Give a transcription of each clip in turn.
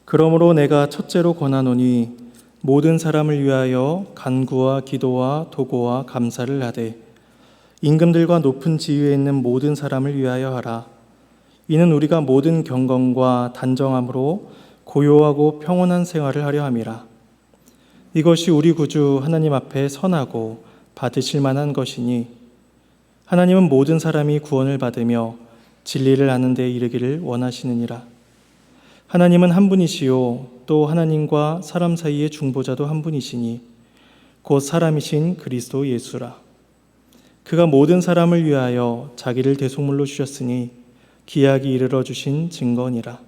그러므로 내가 첫째로 권하노니 모든 사람을 위하여 간구와 기도와 도고와 감사를 하되 임금들과 높은 지위에 있는 모든 사람을 위하여 하라. 이는 우리가 모든 경건과 단정함으로 고요하고 평온한 생활을 하려 함이라. 이것이 우리 구주 하나님 앞에 선하고 받으실 만한 것이니 하나님은 모든 사람이 구원을 받으며 진리를 아는 데 이르기를 원하시느니라. 하나님은 한 분이시요 또 하나님과 사람 사이의 중보자도 한 분이시니 곧 사람이신 그리스도 예수라. 그가 모든 사람을 위하여 자기를 대속물로 주셨으니 기약이 이르러 주신 증거니라.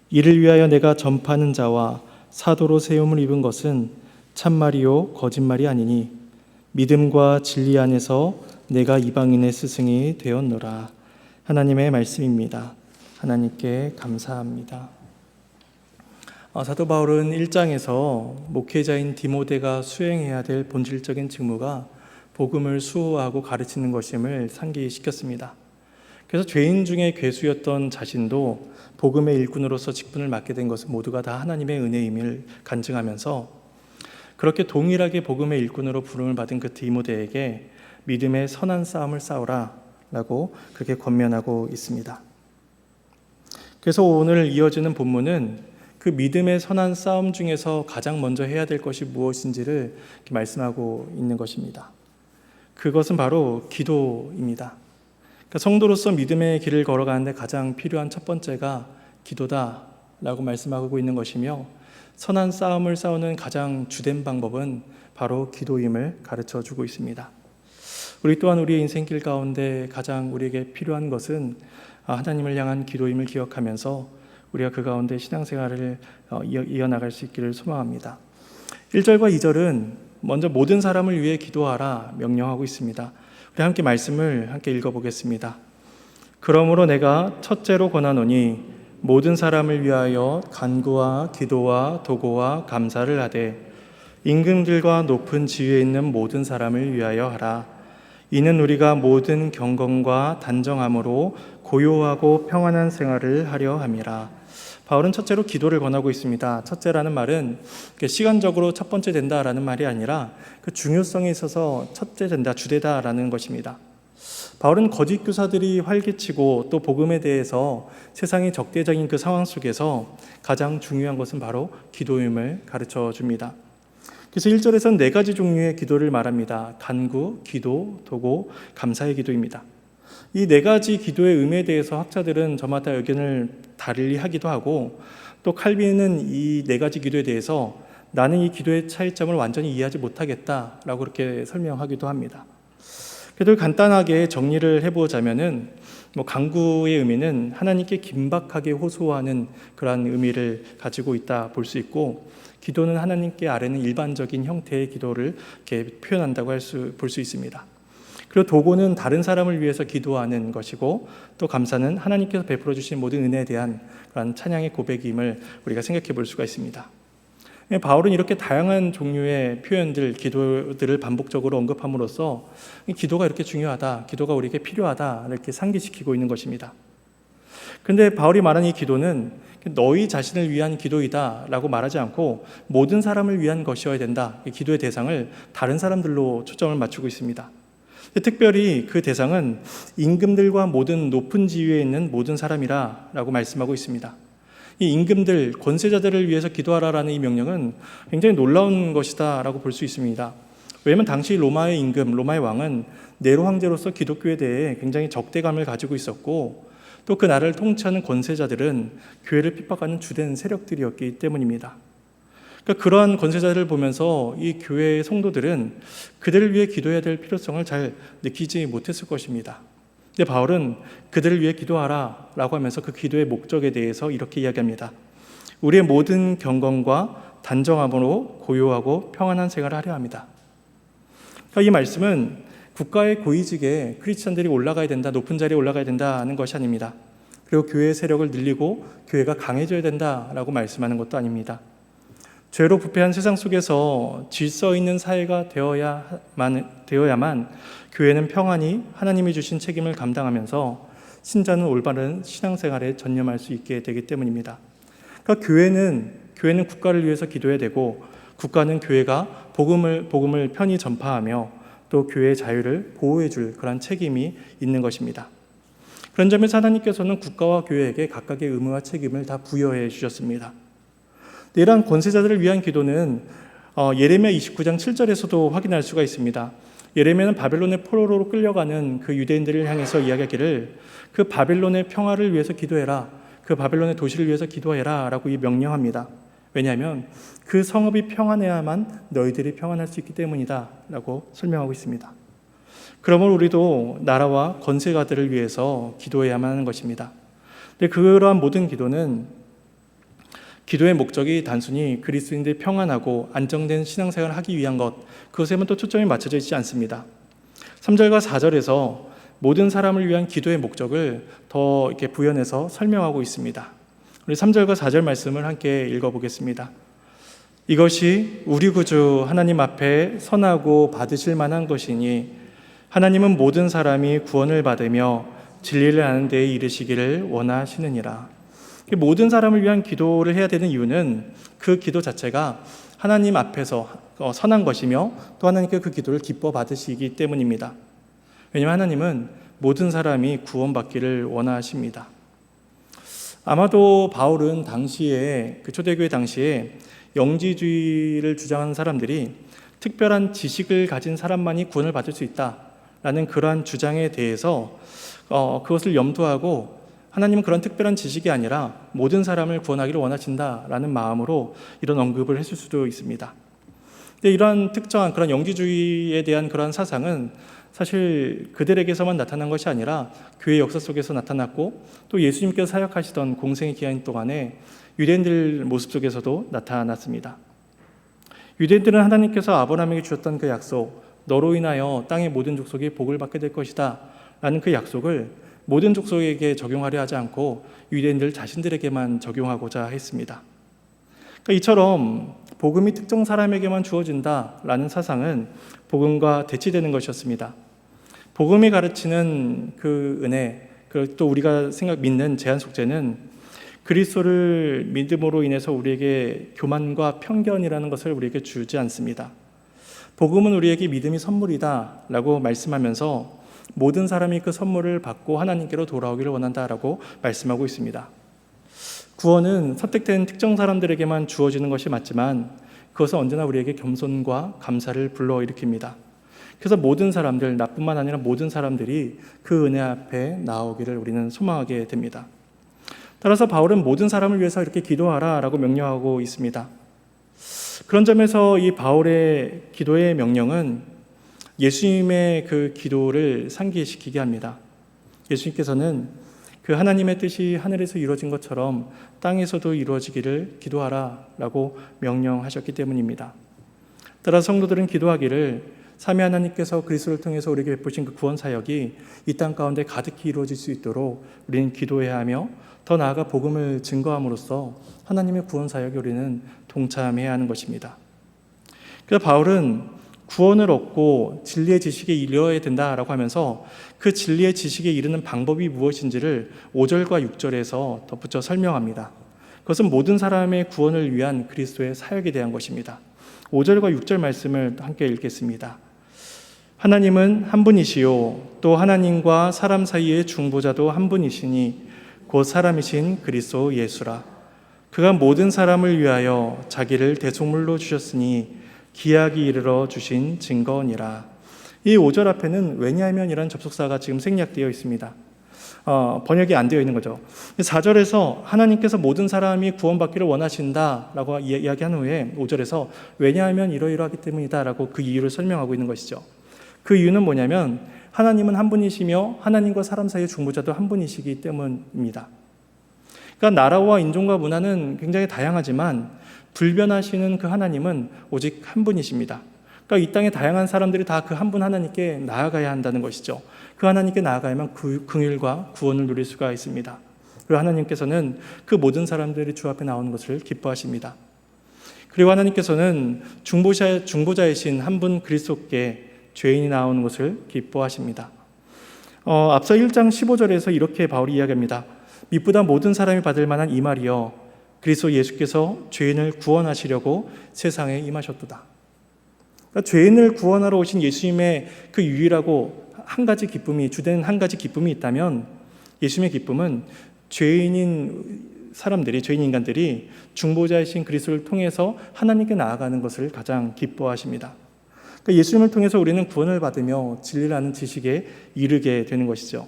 이를 위하여 내가 전파하는 자와 사도로 세움을 입은 것은 참말이요 거짓말이 아니니 믿음과 진리 안에서 내가 이방인의 스승이 되었노라. 하나님의 말씀입니다. 하나님께 감사합니다. 사도 바울은 1장에서 목회자인 디모데가 수행해야 될 본질적인 직무가 복음을 수호하고 가르치는 것임을 상기시켰습니다. 그래서 죄인 중에 괴수였던 자신도 복음의 일꾼으로서 직분을 맡게 된 것은 모두가 다 하나님의 은혜임을 간증하면서 그렇게 동일하게 복음의 일꾼으로 부름을 받은 그 디모데에게 믿음의 선한 싸움을 싸우라 라고 그렇게 권면하고 있습니다. 그래서 오늘 이어지는 본문은 그 믿음의 선한 싸움 중에서 가장 먼저 해야 될 것이 무엇인지를 말씀하고 있는 것입니다. 그것은 바로 기도입니다. 그러니까 성도로서 믿음의 길을 걸어가는데 가장 필요한 첫 번째가 기도다라고 말씀하고 있는 것이며 선한 싸움을 싸우는 가장 주된 방법은 바로 기도임을 가르쳐주고 있습니다. 우리 또한 우리의 인생길 가운데 가장 우리에게 필요한 것은 하나님을 향한 기도임을 기억하면서 우리가 그 가운데 신앙생활을 이어나갈 수 있기를 소망합니다. 1절과 2절은 먼저 모든 사람을 위해 기도하라 명령하고 있습니다. 우리 함께 말씀을 함께 읽어보겠습니다. 그러므로 내가 첫째로 권하노니 모든 사람을 위하여 간구와 기도와 도고와 감사를 하되 임금들과 높은 지위에 있는 모든 사람을 위하여 하라. 이는 우리가 모든 경건과 단정함으로 고요하고 평안한 생활을 하려 함이라. 바울은 첫째로 기도를 권하고 있습니다. 첫째라는 말은 시간적으로 첫 번째 된다라는 말이 아니라 그 중요성에 있어서 첫째 된다, 주되다라는 것입니다. 바울은 거짓 교사들이 활개치고 또 복음에 대해서 세상이 적대적인 그 상황 속에서 가장 중요한 것은 바로 기도임을 가르쳐 줍니다. 그래서 1절에서는 4가지 종류의 기도를 말합니다. 간구, 기도, 도고, 감사의 기도입니다. 이 4가지 기도의 의미에 대해서 학자들은 저마다 의견을 다르게 하기도 하고 또 칼빈은 이 4가지 기도에 대해서 나는 이 기도의 차이점을 완전히 이해하지 못하겠다라고 그렇게 설명하기도 합니다. 그래도 간단하게 정리를 해보자면은 간구의 의미는 하나님께 긴박하게 호소하는 그러한 의미를 가지고 있다 볼 수 있고 기도는 하나님께 아뢰는 일반적인 형태의 기도를 이렇게 표현한다고 볼 수 있습니다. 그리고 도고는 다른 사람을 위해서 기도하는 것이고 또 감사는 하나님께서 베풀어 주신 모든 은혜에 대한 그런 찬양의 고백임을 우리가 생각해 볼 수가 있습니다. 바울은 이렇게 다양한 종류의 표현들, 기도들을 반복적으로 언급함으로써 기도가 이렇게 중요하다, 기도가 우리에게 필요하다 이렇게 상기시키고 있는 것입니다. 그런데 바울이 말하는 이 기도는 너희 자신을 위한 기도이다 라고 말하지 않고 모든 사람을 위한 것이어야 된다. 기도의 대상을 다른 사람들로 초점을 맞추고 있습니다. 특별히 그 대상은 임금들과 모든 높은 지위에 있는 모든 사람이라 라고 말씀하고 있습니다. 이 임금들, 권세자들을 위해서 기도하라라는 이 명령은 굉장히 놀라운 것이다 라고 볼 수 있습니다. 왜냐하면 당시 로마의 임금, 로마의 왕은 네로 황제로서 기독교에 대해 굉장히 적대감을 가지고 있었고 또 그 나라를 통치하는 권세자들은 교회를 핍박하는 주된 세력들이었기 때문입니다. 그러니까 그러한 권세자들을 보면서 이 교회의 성도들은 그들을 위해 기도해야 될 필요성을 잘 느끼지 못했을 것입니다. 근데 바울은 그들을 위해 기도하라 라고 하면서 그 기도의 목적에 대해서 이렇게 이야기합니다. 우리의 모든 경건과 단정함으로 고요하고 평안한 생활을 하려 합니다. 그러니까 이 말씀은 국가의 고위직에 크리스천들이 올라가야 된다, 높은 자리에 올라가야 된다는 것이 아닙니다. 그리고 교회의 세력을 늘리고 교회가 강해져야 된다라고 말씀하는 것도 아닙니다. 죄로 부패한 세상 속에서 질서 있는 사회가 되어야만 교회는 평안히 하나님이 주신 책임을 감당하면서 신자는 올바른 신앙생활에 전념할 수 있게 되기 때문입니다. 그러니까 교회는 국가를 위해서 기도해야 되고, 국가는 교회가 복음을 편히 전파하며 또 교회의 자유를 보호해 줄 그런 책임이 있는 것입니다. 그런 점에서 하나님께서는 국가와 교회에게 각각의 의무와 책임을 다 부여해 주셨습니다. 이러한 권세자들을 위한 기도는 예레미야 29장 7절에서도 확인할 수가 있습니다. 예레미야는 바벨론의 포로로 끌려가는 그 유대인들을 향해서 이야기하기를 그 바벨론의 평화를 위해서 기도해라, 그 바벨론의 도시를 위해서 기도해라 라고 명령합니다. 왜냐하면 그 성읍이 평안해야만 너희들이 평안할 수 있기 때문이다 라고 설명하고 있습니다. 그러므로 우리도 나라와 권세가들을 위해서 기도해야만 하는 것입니다. 근데 그러한 모든 기도의 목적이 단순히 그리스도인들이 평안하고 안정된 신앙생활을 하기 위한 것, 그것에만 또 초점이 맞춰져 있지 않습니다. 3절과 4절에서 모든 사람을 위한 기도의 목적을 더 이렇게 부연해서 설명하고 있습니다. 우리 3절과 4절 말씀을 함께 읽어보겠습니다. 이것이 우리 구주 하나님 앞에 선하고 받으실 만한 것이니 하나님은 모든 사람이 구원을 받으며 진리를 아는 데에 이르시기를 원하시느니라. 모든 사람을 위한 기도를 해야 되는 이유는 그 기도 자체가 하나님 앞에서 선한 것이며 또 하나님께 그 기도를 기뻐 받으시기 때문입니다. 왜냐하면 하나님은 모든 사람이 구원받기를 원하십니다. 아마도 바울은 당시에 그 초대교회 당시에 영지주의를 주장하는 사람들이 특별한 지식을 가진 사람만이 구원을 받을 수 있다라는 그러한 주장에 대해서 그것을 염두하고 하나님은 그런 특별한 지식이 아니라 모든 사람을 구원하기를 원하신다라는 마음으로 이런 언급을 했을 수도 있습니다. 근데 이러한 특정한 그런 영지주의에 대한 그러한 사상은 사실 그들에게서만 나타난 것이 아니라 교회 역사 속에서 나타났고 또 예수님께서 사역하시던 공생의 기간 동안에 유대인들 모습 속에서도 나타났습니다. 유대인들은 하나님께서 아브라함에게 주셨던 그 약속, 너로 인하여 땅의 모든 족속이 복을 받게 될 것이다 라는 그 약속을 모든 족속에게 적용하려 하지 않고 유대인들 자신들에게만 적용하고자 했습니다. 그러니까 이처럼 복음이 특정 사람에게만 주어진다라는 사상은 복음과 대치되는 것이었습니다. 복음이 가르치는 그 은혜, 또 우리가 믿는 제한 속죄는 그리스도를 믿음으로 인해서 우리에게 교만과 편견이라는 것을 우리에게 주지 않습니다. 복음은 우리에게 믿음이 선물이다라고 말씀하면서 모든 사람이 그 선물을 받고 하나님께로 돌아오기를 원한다라고 말씀하고 있습니다. 구원은 선택된 특정 사람들에게만 주어지는 것이 맞지만 그것은 언제나 우리에게 겸손과 감사를 불러일으킵니다. 그래서 모든 사람들, 나뿐만 아니라 모든 사람들이 그 은혜 앞에 나오기를 우리는 소망하게 됩니다. 따라서 바울은 모든 사람을 위해서 이렇게 기도하라라고 명령하고 있습니다. 그런 점에서 이 바울의 기도의 명령은 예수님의 그 기도를 상기시키게 합니다. 예수님께서는 그 하나님의 뜻이 하늘에서 이루어진 것처럼 땅에서도 이루어지기를 기도하라라고 명령하셨기 때문입니다. 따라 성도들은 기도하기를 삼위 하나님께서 그리스도를 통해서 우리에게 베푸신 그 구원 사역이 이 땅 가운데 가득히 이루어질 수 있도록 우리는 기도해야 하며 더 나아가 복음을 증거함으로써 하나님의 구원 사역에 우리는 동참해야 하는 것입니다. 그래서 바울은 구원을 얻고 진리의 지식에 이르러야 된다라고 하면서 그 진리의 지식에 이르는 방법이 무엇인지를 5절과 6절에서 덧붙여 설명합니다. 그것은 모든 사람의 구원을 위한 그리스도의 사역에 대한 것입니다. 5절과 6절 말씀을 함께 읽겠습니다. 하나님은 한 분이시요 또 하나님과 사람 사이의 중보자도 한 분이시니 곧 사람이신 그리스도 예수라. 그가 모든 사람을 위하여 자기를 대속물로 주셨으니 기약이 이르러 주신 증거니라. 이 5절 앞에는 왜냐하면이라는 접속사가 지금 생략되어 있습니다. 번역이 안 되어 있는 거죠. 4절에서 하나님께서 모든 사람이 구원받기를 원하신다라고 이야기한 후에 5절에서 왜냐하면 이러이러하기 때문이다라고 그 이유를 설명하고 있는 것이죠. 그 이유는 뭐냐면 하나님은 한 분이시며 하나님과 사람 사이의 중보자도 한 분이시기 때문입니다. 그러니까 나라와 인종과 문화는 굉장히 다양하지만 불변하시는 그 하나님은 오직 한 분이십니다. 그러니까 이 땅의 다양한 사람들이 다 그 한 분 하나님께 나아가야 한다는 것이죠. 그 하나님께 나아가야만 긍휼과 구원을 누릴 수가 있습니다. 그리고 하나님께서는 그 모든 사람들이 주 앞에 나오는 것을 기뻐하십니다. 그리고 하나님께서는 중보자이신 한 분 그리스도께 죄인이 나오는 것을 기뻐하십니다. 앞서 1장 15절에서 이렇게 바울이 이야기합니다. 미쁘다 모든 사람이 받을 만한 이 말이여 그리스도 예수께서 죄인을 구원하시려고 세상에 임하셨도다. 그러니까 죄인을 구원하러 오신 예수님의 그 유일하고 주된 한 가지 기쁨이 있다면, 예수님의 기쁨은 죄인 인간들이 중보자이신 그리스도를 통해서 하나님께 나아가는 것을 가장 기뻐하십니다. 그러니까 예수님을 통해서 우리는 구원을 받으며 진리라는 지식에 이르게 되는 것이죠.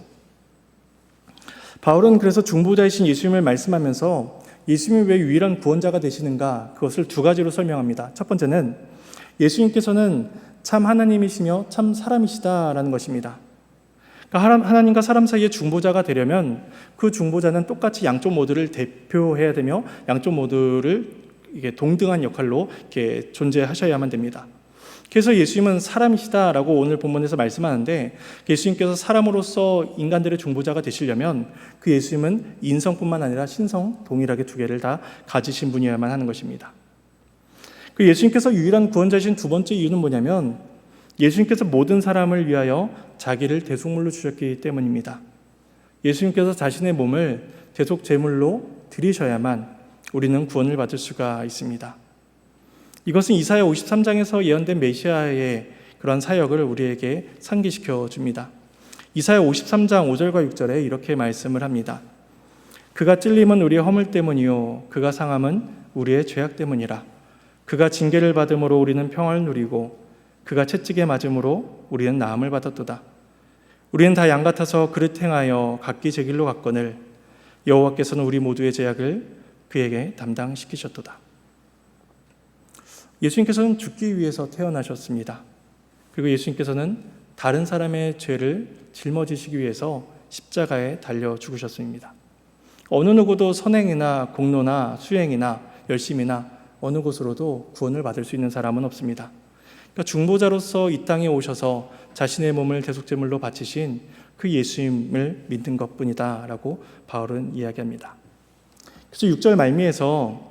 바울은 그래서 중보자이신 예수님을 말씀하면서 예수님이 왜 유일한 구원자가 되시는가, 그것을 두 가지로 설명합니다. 첫 번째는 예수님께서는 참 하나님이시며 참 사람이시다라는 것입니다. 그러니까 하나님과 사람 사이의 중보자가 되려면 그 중보자는 똑같이 양쪽 모두를 대표해야 되며 양쪽 모두를 동등한 역할로 이렇게 존재하셔야만 됩니다. 그래서 예수님은 사람이시다라고 오늘 본문에서 말씀하는데, 예수님께서 사람으로서 인간들의 중보자가 되시려면 그 예수님은 인성뿐만 아니라 신성 동일하게 두 개를 다 가지신 분이어야만 하는 것입니다. 그 예수님께서 유일한 구원자이신 두 번째 이유는 뭐냐면, 예수님께서 모든 사람을 위하여 자기를 대속물로 주셨기 때문입니다. 예수님께서 자신의 몸을 대속 제물로 드리셔야만 우리는 구원을 받을 수가 있습니다. 이것은 이사야 53장에서 예언된 메시아의 그런 사역을 우리에게 상기시켜 줍니다. 이사야 53장 5절과 6절에 이렇게 말씀을 합니다. 그가 찔림은 우리의 허물 때문이요 그가 상함은 우리의 죄악 때문이라. 그가 징계를 받음으로 우리는 평화를 누리고 그가 채찍에 맞음으로 우리는 나음을 받았도다. 우리는 다 양 같아서 그릇 행하여 각기 제 길로 갔거늘 여호와께서는 우리 모두의 죄악을 그에게 담당시키셨도다. 예수님께서는 죽기 위해서 태어나셨습니다. 그리고 예수님께서는 다른 사람의 죄를 짊어지시기 위해서 십자가에 달려 죽으셨습니다. 어느 누구도 선행이나 공로나 수행이나 열심이나 어느 곳으로도 구원을 받을 수 있는 사람은 없습니다. 그러니까 중보자로서 이 땅에 오셔서 자신의 몸을 대속제물로 바치신 그 예수님을 믿는 것뿐이다 라고 바울은 이야기합니다. 그래서 6절 말미에서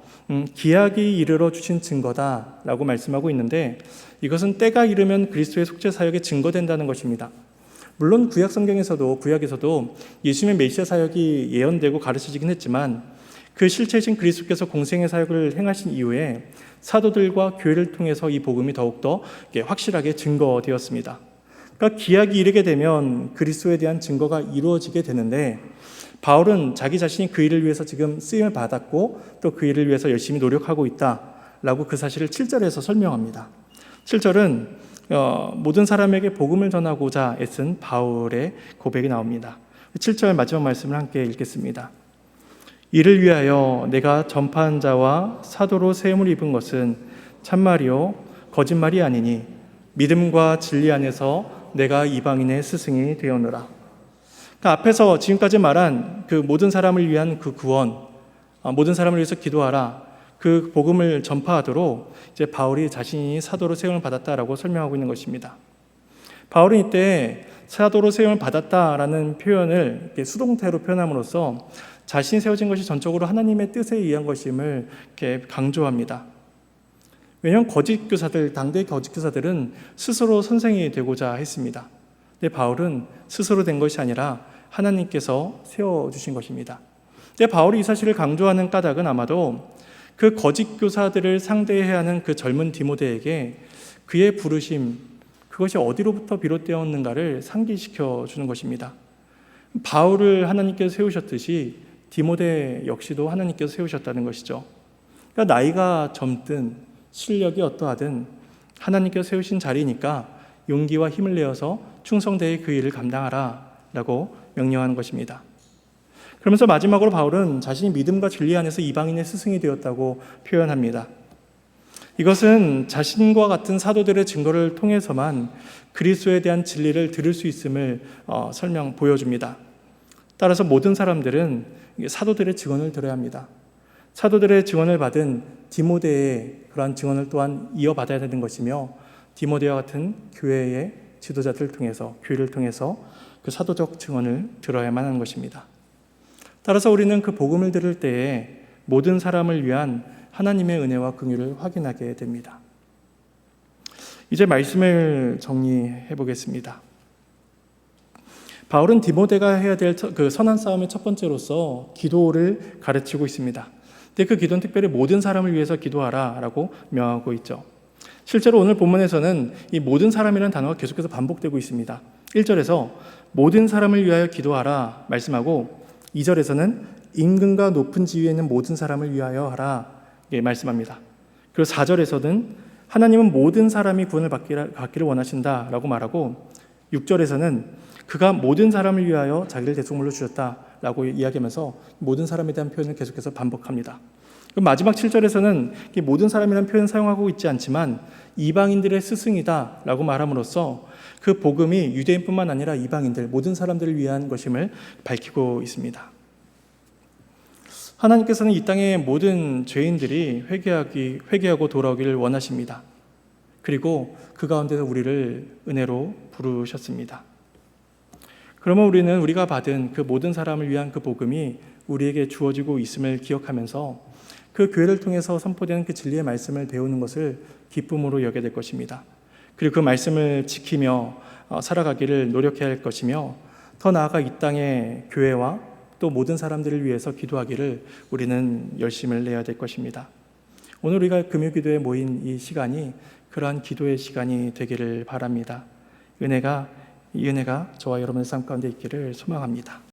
기약이 이르러 주신 증거다 라고 말씀하고 있는데, 이것은 때가 이르면 그리스도의 속죄 사역에 증거된다는 것입니다. 물론 구약에서도 예수님의 메시아 사역이 예언되고 가르쳐지긴 했지만, 그 실체이신 그리스도께서 공생의 사역을 행하신 이후에 사도들과 교회를 통해서 이 복음이 더욱더 확실하게 증거되었습니다. 그러니까 기약이 이르게 되면 그리스도에 대한 증거가 이루어지게 되는데, 바울은 자기 자신이 그 일을 위해서 지금 쓰임을 받았고 또 그 일을 위해서 열심히 노력하고 있다라고 그 사실을 7절에서 설명합니다. 7절은 모든 사람에게 복음을 전하고자 애쓴 바울의 고백이 나옵니다. 7절 마지막 말씀을 함께 읽겠습니다. 이를 위하여 내가 전파한 자와 사도로 세움을 입은 것은 참말이요 거짓말이 아니니 믿음과 진리 안에서 내가 이방인의 스승이 되었노라. 그러니까 앞에서 지금까지 말한 그 모든 사람을 위한 그 구원, 모든 사람을 위해서 기도하라, 그 복음을 전파하도록 이제 바울이 자신이 사도로 세움을 받았다라고 설명하고 있는 것입니다. 바울은 이때 사도로 세움을 받았다라는 표현을 이렇게 수동태로 표현함으로써 자신이 세워진 것이 전적으로 하나님의 뜻에 의한 것임을 이렇게 강조합니다. 왜냐하면 당대의 거짓 교사들은 스스로 선생이 되고자 했습니다. 근데 바울은 스스로 된 것이 아니라 하나님께서 세워주신 것입니다. 근데 바울이 이 사실을 강조하는 까닭은 아마도 그 거짓 교사들을 상대해야 하는 그 젊은 디모데에게 그의 부르심, 그것이 어디로부터 비롯되었는가를 상기시켜 주는 것입니다. 바울을 하나님께서 세우셨듯이 디모데 역시도 하나님께서 세우셨다는 것이죠. 그러니까 나이가 젊든 실력이 어떠하든 하나님께서 세우신 자리니까 용기와 힘을 내어서 충성되이 그 일을 감당하라 라고 명령하는 것입니다. 그러면서 마지막으로 바울은 자신이 믿음과 진리 안에서 이방인의 스승이 되었다고 표현합니다. 이것은 자신과 같은 사도들의 증거를 통해서만 그리스도에 대한 진리를 들을 수 있음을 보여줍니다. 따라서 모든 사람들은 사도들의 증언을 들어야 합니다. 사도들의 증언을 받은 디모데의 그러한 증언을 또한 이어받아야 되는 것이며, 디모데와 같은 교회의 지도자들을 통해서, 교회를 통해서 그 사도적 증언을 들어야만 하는 것입니다. 따라서 우리는 그 복음을 들을 때에 모든 사람을 위한 하나님의 은혜와 긍휼을 확인하게 됩니다. 이제 말씀을 정리해 보겠습니다. 바울은 디모데가 해야 될 그 선한 싸움의 첫 번째로서 기도를 가르치고 있습니다. 근데 그 기도는 특별히 모든 사람을 위해서 기도하라라고 명하고 있죠. 실제로 오늘 본문에서는 이 모든 사람이라는 단어가 계속해서 반복되고 있습니다. 1절에서 모든 사람을 위하여 기도하라 말씀하고 2절에서는 임금과 높은 지위에 있는 모든 사람을 위하여 하라 말씀합니다. 그리고 4절에서는 하나님은 모든 사람이 구원을 받기를 원하신다라고 말하고 6절에서는 그가 모든 사람을 위하여 자기를 대속물로 주셨다라고 이야기하면서 모든 사람에 대한 표현을 계속해서 반복합니다. 그럼 마지막 7절에서는 모든 사람이라는 표현을 사용하고 있지 않지만 이방인들의 스승이다라고 말함으로써 그 복음이 유대인뿐만 아니라 이방인들 모든 사람들을 위한 것임을 밝히고 있습니다. 하나님께서는 이 땅의 모든 죄인들이 회개하고 돌아오기를 원하십니다. 그리고 그 가운데서 우리를 은혜로 부르셨습니다. 그러면 우리는 우리가 받은 그 모든 사람을 위한 그 복음이 우리에게 주어지고 있음을 기억하면서 그 교회를 통해서 선포되는 그 진리의 말씀을 배우는 것을 기쁨으로 여겨야 될 것입니다. 그리고 그 말씀을 지키며 살아가기를 노력해야 할 것이며 더 나아가 이 땅의 교회와 또 모든 사람들을 위해서 기도하기를 우리는 열심을 내야 될 것입니다. 오늘 우리가 금요기도에 모인 이 시간이 그러한 기도의 시간이 되기를 바랍니다. 이 은혜가 저와 여러분의 삶 가운데 있기를 소망합니다.